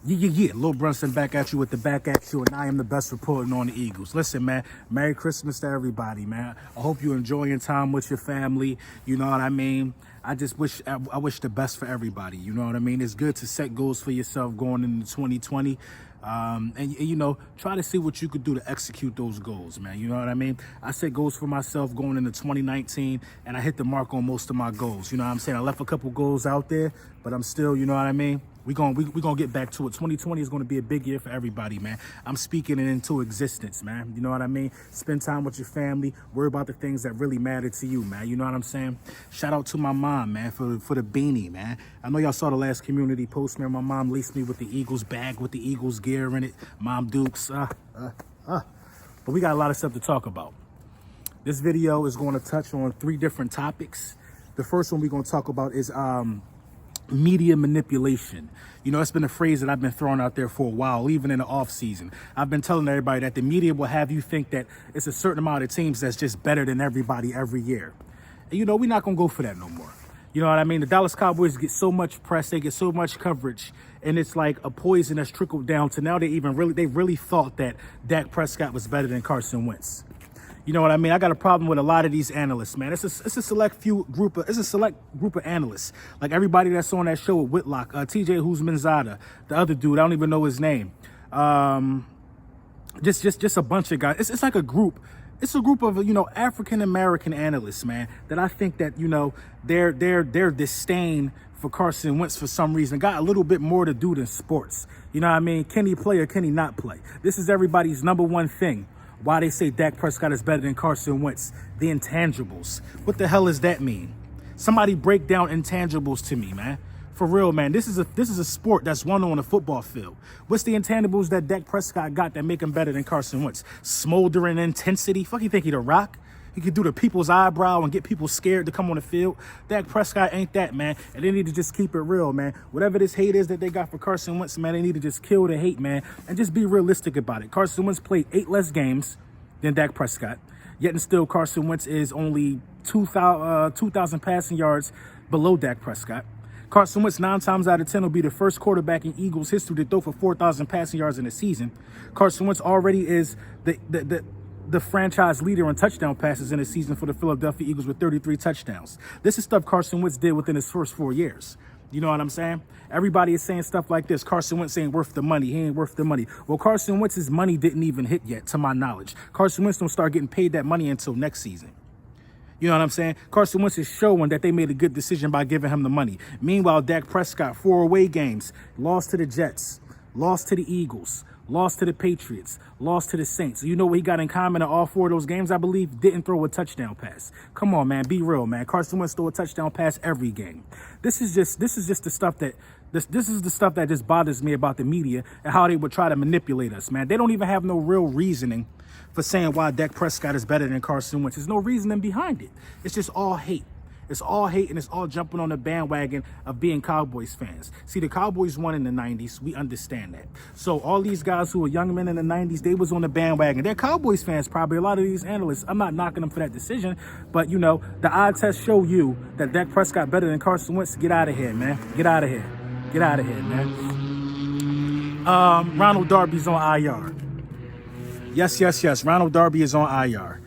Lil Brunson back at you with the back at you, and I am the best reporting on the Eagles. Listen, man, Merry Christmas to everybody, man. I hope you're enjoying time with your family. You know what I mean? I just wish the best for everybody. You know what I mean? It's good to set goals for yourself going into 2020. And you know, try to see what you could do to execute those goals, man. You know what I mean? I set goals for myself going into 2019, and I hit the mark on most of my goals. You know what I'm saying? I left a couple goals out there, but I'm still, you know what I mean? We're gonna get back to it. 2020 is gonna be a big year for everybody, man. I'm speaking it into existence, man. You know what I mean? Spend time with your family. Worry about the things that really matter to you, man. You know what I'm saying? Shout out to my mom, man, for the beanie, man. I know y'all saw the last community post, man. My mom laced me with the Eagles bag with the Eagles gear in it. Mom Dukes. But we got a lot of stuff to talk about. This video is going to touch on 3 different topics. The first one we're going to talk about is media manipulation. You know, it's been a phrase that I've been throwing out there for a while, even in the off season. I've been telling everybody that the media will have you think that it's a certain amount of teams that's just better than everybody every year. And you know, we're not going to go for that no more. You know what I mean? The Dallas Cowboys get so much press, they get so much coverage, and it's like a poison that's trickled down to now they really thought that Dak Prescott was better than Carson Wentz. You know what I mean? I got a problem with a lot of these analysts, man. It's a select group of analysts. Like everybody that's on that show with Whitlock, TJ Huzmanzada, the other dude, I don't even know his name. Just a bunch of guys. It's like a group. It's a group of, you know, African American analysts, man, that I think that, you know, their disdain for Carson Wentz for some reason got a little bit more to do than sports. You know what I mean? Can he play or can he not play? This is everybody's number one thing. Why they say Dak Prescott is better than Carson Wentz. The intangibles. What the hell does that mean? Somebody break down intangibles to me, man. For real, man. This is a sport that's won on a football field. What's the intangibles that Dak Prescott got that make him better than Carson Wentz? Smoldering intensity. Fuck, you think he The Rock? He could do the people's eyebrow and get people scared to come on the field. Dak Prescott ain't that, man. And they need to just keep it real, man. Whatever this hate is that they got for Carson Wentz, man, they need to just kill the hate, man, and just be realistic about it. Carson Wentz played 8 less games than Dak Prescott. Yet and still, Carson Wentz is only 2,000 passing yards below Dak Prescott. Carson Wentz 9 times out of 10 will be the first quarterback in Eagles history to throw for 4,000 passing yards in a season. Carson Wentz already is the franchise leader in touchdown passes in a season for the Philadelphia Eagles with 33 touchdowns. This is stuff Carson Wentz did within his first 4 years. You know what I'm saying? Everybody is saying stuff like this. Carson Wentz ain't worth the money. He ain't worth the money. Well, Carson Wentz's money didn't even hit yet, to my knowledge. Carson Wentz don't start getting paid that money until next season. You know what I'm saying? Carson Wentz is showing that they made a good decision by giving him the money. Meanwhile, Dak Prescott, 4 away games, lost to the Jets, lost to the Eagles, lost to the Patriots, lost to the Saints. You know what he got in common in all 4 of those games, I believe? Didn't throw a touchdown pass. Come on, man. Be real, man. Carson Wentz threw a touchdown pass every game. This is just the stuff that this is the stuff that just bothers me about the media and how they would try to manipulate us, man. They don't even have no real reasoning for saying why Dak Prescott is better than Carson Wentz. There's no reasoning behind it. It's just all hate. It's all hate, and it's all jumping on the bandwagon of being Cowboys fans. See, the Cowboys won in the 90s. We understand that. So all these guys who were young men in the 90s, they was on the bandwagon. They're Cowboys fans, probably. A lot of these analysts, I'm not knocking them for that decision, but, you know, the eye test show you that Dak Prescott better than Carson Wentz. Get out of here, man. Get out of here. Get out of here, man. Ronald Darby's on IR. Yes. Ronald Darby is on IR.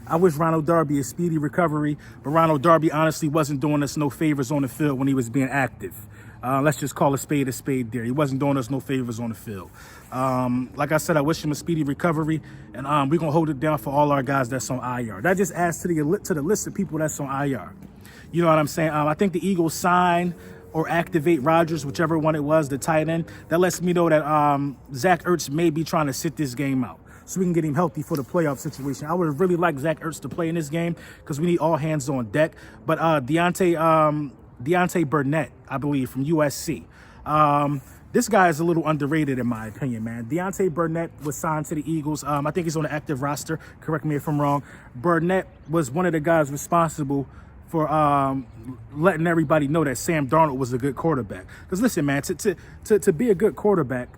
I wish Ronald Darby a speedy recovery, but Ronald Darby honestly wasn't doing us no favors on the field when he was being active. Let's just call a spade there. He wasn't doing us no favors on the field. Like I said, I wish him a speedy recovery, and we're going to hold it down for all our guys that's on IR. That just adds to the list of people that's on IR. You know what I'm saying? I think the Eagles sign or activate Rodgers, whichever one it was, the tight end. That lets me know that Zach Ertz may be trying to sit this game out, so we can get him healthy for the playoff situation. I would have really liked Zach Ertz to play in this game because we need all hands on deck. But Deontay Burnett, I believe, from USC. This guy is a little underrated in my opinion, man. Deontay Burnett was signed to the Eagles. I think he's on the active roster. Correct me if I'm wrong. Burnett was one of the guys responsible for letting everybody know that Sam Darnold was a good quarterback. Because listen, man, to be a good quarterback,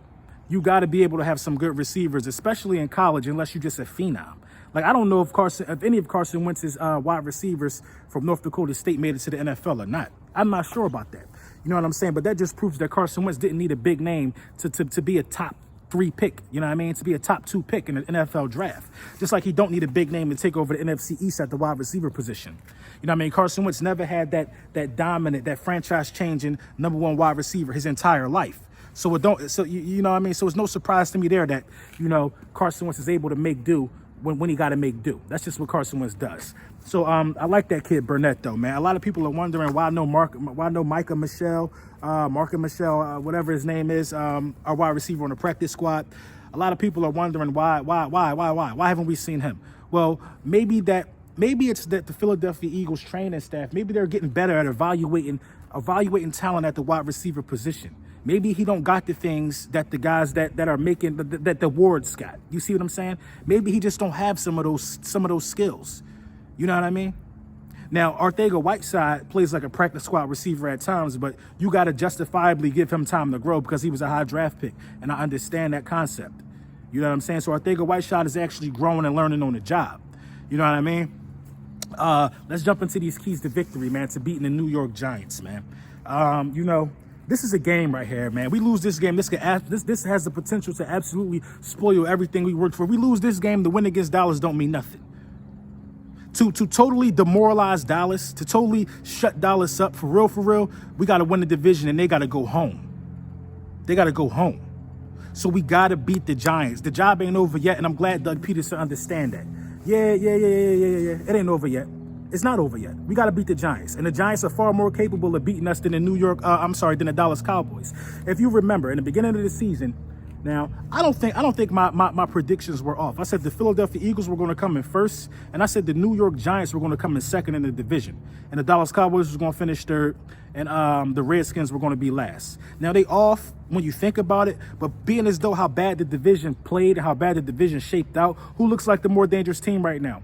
you got to be able to have some good receivers, especially in college, unless you're just a phenom. Like, I don't know if any of Carson Wentz's wide receivers from North Dakota State made it to the NFL or not. I'm not sure about that. You know what I'm saying? But that just proves that Carson Wentz didn't need a big name to be a top 3 pick, you know what I mean? To be a top 2 pick in the NFL draft. Just like he don't need a big name to take over the NFC East at the wide receiver position. You know what I mean? Carson Wentz never had that dominant, that franchise-changing #1 wide receiver his entire life. So you know what I mean? So it's no surprise to me there that, you know, Carson Wentz is able to make do when he got to make do. That's just what Carson Wentz does. So I like that kid Burnett though, man. A lot of people are wondering why no Micah Michelle, whatever his name is, our wide receiver on the practice squad. A lot of people are wondering why haven't we seen him? Well, maybe it's that the Philadelphia Eagles training staff, maybe they're getting better at evaluating talent at the wide receiver position. Maybe he don't got the things that the guys that are making that the Wards got. You see what I'm saying? Maybe he just don't have some of those skills. You know what I mean? Now, Arcega-Whiteside plays like a practice squad receiver at times, but you got to justifiably give him time to grow because he was a high draft pick, and I understand that concept. You know what I'm saying? So Arcega-Whiteside is actually growing and learning on the job. You know what I mean? Let's jump into these keys to victory, man, to beating the New York Giants, man. You know, this is a game right here, man. We lose this game, this has the potential to absolutely spoil everything we worked for. We lose this game, the win against Dallas don't mean nothing. To totally demoralize Dallas, to totally shut Dallas up, for real, we got to win the division and they got to go home. They got to go home. So we got to beat the Giants. The job ain't over yet, and I'm glad Doug Peterson understand that. Yeah. It ain't over yet. It's not over yet. We got to beat the Giants, and the Giants are far more capable of beating us than the than the Dallas Cowboys. If you remember, in the beginning of the season, now, I don't think my predictions were off. I said the Philadelphia Eagles were going to come in first, and I said the New York Giants were going to come in second in the division, and the Dallas Cowboys was going to finish third, and the Redskins were going to be last. Now, they off when you think about it, but being as though how bad the division played and how bad the division shaped out, who looks like the more dangerous team right now?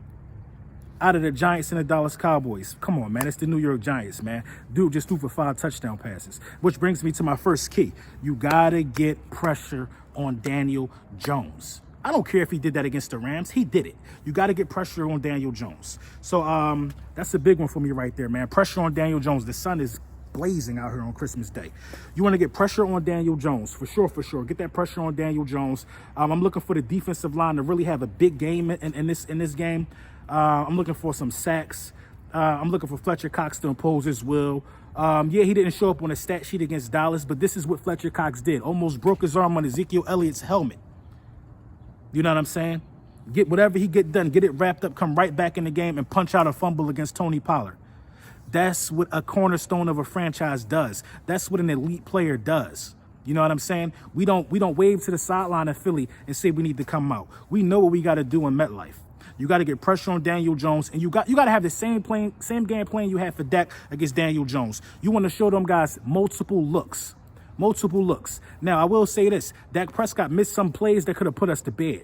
Out of the Giants and the Dallas Cowboys. Come on, man. It's the New York Giants, man. Dude just threw for 5 touchdown passes, which brings me to my first key. You got to get pressure on Daniel Jones. I don't care if he did that against the Rams. He did it. You got to get pressure on Daniel Jones. So that's a big one for me right there, man. Pressure on Daniel Jones. The sun is blazing out here on Christmas Day. You want to get pressure on Daniel Jones, for sure. Get that pressure on Daniel Jones. I'm looking for the defensive line to really have a big game in this game. I'm looking for some sacks. I'm looking for Fletcher Cox to impose his will. Yeah, he didn't show up on a stat sheet against Dallas, but this is what Fletcher Cox did. Almost broke his arm on Ezekiel Elliott's helmet. You know what I'm saying? Get whatever he get done, get it wrapped up, come right back in the game and punch out a fumble against Tony Pollard. That's what a cornerstone of a franchise does. That's what an elite player does. You know what I'm saying? We don't wave to the sideline of Philly and say we need to come out. We know what we got to do in MetLife. You got to get pressure on Daniel Jones, and you got to have the same game plan you had for Dak against Daniel Jones. You want to show them guys multiple looks. Now, I will say this. Dak Prescott missed some plays that could have put us to bed.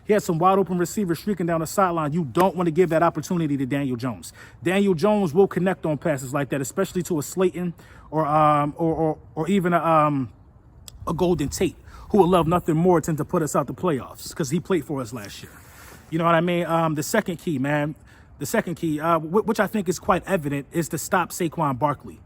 He had some wide open receivers streaking down the sideline. You don't want to give that opportunity to Daniel Jones. Daniel Jones will connect on passes like that, especially to a Slayton or even a Golden Tate, who would love nothing more than to put us out the playoffs because he played for us last year. You know what I mean? The second key, which I think is quite evident, is to stop Saquon Barkley.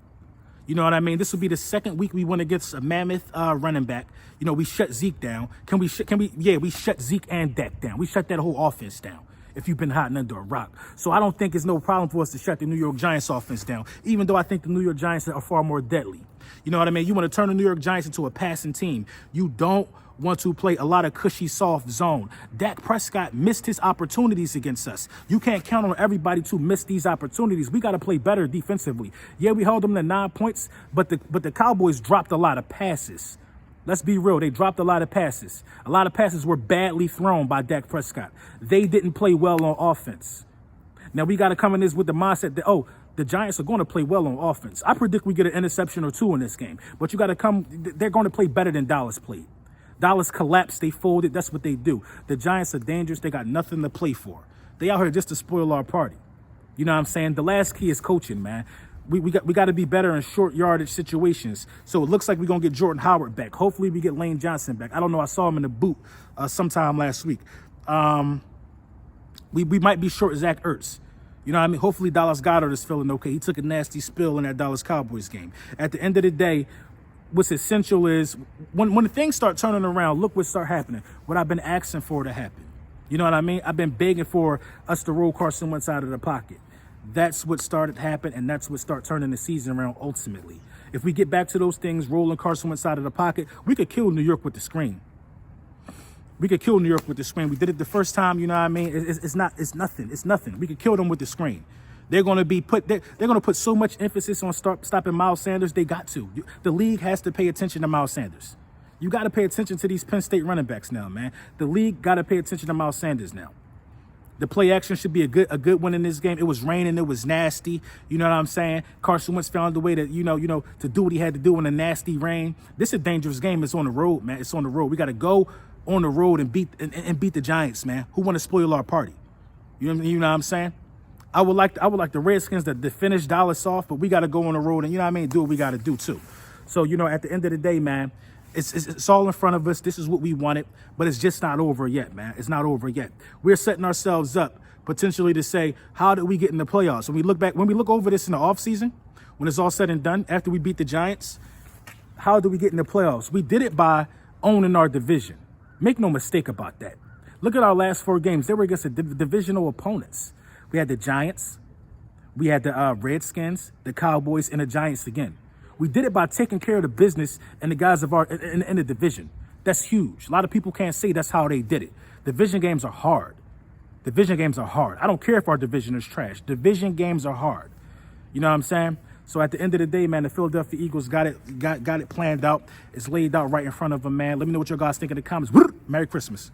You know what I mean? This will be the second week we went against a mammoth running back. You know, we shut Zeke down. We shut Zeke and Dak down. We shut that whole offense down, if you've been hiding under a rock. So I don't think it's no problem for us to shut the New York Giants offense down, even though I think the New York Giants are far more deadly. You know what I mean? You want to turn the New York Giants into a passing team. You don't want to play a lot of cushy, soft zone. Dak Prescott missed his opportunities against us. You can't count on everybody to miss these opportunities. We got to play better defensively. Yeah, we held them to 9 points, but the Cowboys dropped a lot of passes. Let's be real. They dropped a lot of passes. A lot of passes were badly thrown by Dak Prescott. They didn't play well on offense. Now, we got to come in this with the mindset that, the Giants are going to play well on offense. I predict we get an interception or 2 in this game. But you got to they're going to play better than Dallas played. Dallas collapsed. They folded. That's what they do. The Giants are dangerous. They got nothing to play for. They out here just to spoil our party. You know what I'm saying? The last key is coaching, man. We got to be better in short yardage situations. So it looks like we're going to get Jordan Howard back. Hopefully we get Lane Johnson back. I don't know. I saw him in the boot sometime last week. We might be short Zach Ertz. You know what I mean? Hopefully Dallas Goedert is feeling okay. He took a nasty spill in that Dallas Cowboys game. At the end of the day, what's essential is when the things start turning around, look what start happening. What I've been asking for to happen. You know what I mean? I've been begging for us to roll Carson Wentz out of the pocket. That's what started to happen, and that's what start turning the season around ultimately. If we get back to those things, rolling Carson Wentz out of the pocket, we could kill New York with the screen. We could kill New York with the screen. We did it the first time, you know what I mean? It's nothing. We could kill them with the screen. They're going to put so much emphasis on stopping Miles Sanders. They got to. The league has to pay attention to Miles Sanders. You got to pay attention to these Penn State running backs now, man. The league got to pay attention to Miles Sanders now. The play action should be a good one in this game. It was raining. It was nasty. You know what I'm saying? Carson Wentz found a way to, to do what he had to do in a nasty rain. This is a dangerous game. It's on the road, man. It's on the road. We got to go on the road and beat the Giants, man. Who want to spoil our party? You know what I'm saying? I would like the Redskins to finish Dallas off, but we got to go on the road and, you know what I mean, do what we got to do too. So, at the end of the day, man, it's all in front of us. This is what we wanted, but it's just not over yet, man. It's not over yet. We're setting ourselves up potentially to say, how did we get in the playoffs? When we look over this in the offseason, when it's all said and done, after we beat the Giants, how do we get in the playoffs? We did it by owning our division. Make no mistake about that. Look at our last 4 games. They were against the divisional opponents. We had the Giants, we had the Redskins, the Cowboys, and the Giants again. We did it by taking care of the business and the guys of in the division. That's huge. A lot of people can't say that's how they did it. Division games are hard. Division games are hard. I don't care if our division is trash. Division games are hard. You know what I'm saying? So at the end of the day, man, the Philadelphia Eagles got it planned out. It's laid out right in front of them, man. Let me know what your guys think in the comments. Merry Christmas.